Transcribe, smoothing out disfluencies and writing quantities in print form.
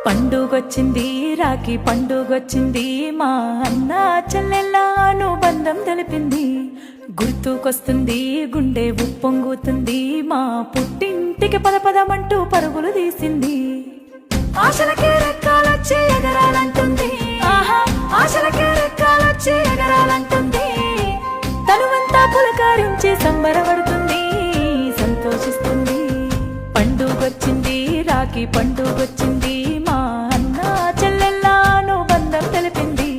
పండుగొచ్చింది రాఖీ పండుగొచ్చింది మా అన్న చెల్లెళ్ళ అనుబంధం తెలిపింది. గుర్తుకొస్తుంది గుండె ఉప్పొంగుతుంది మా పుట్టింటికి పదపదమంటూ పరుగులు తీసింది. ఆశలకే రెక్కాలొచ్చి ఎగరాలంటుంది, ఆహా ఆశలకే రెక్కాలొచ్చి ఎగరాలంటుంది. తనువంతా పులకారించి సంబరపడుతుంది, సంతోషిస్తుంది. పండుగొచ్చింది రాఖీ పండుగొచ్చింది మా అన్న చెల్లెళ్ళ అనుబంధం తెలిపింది.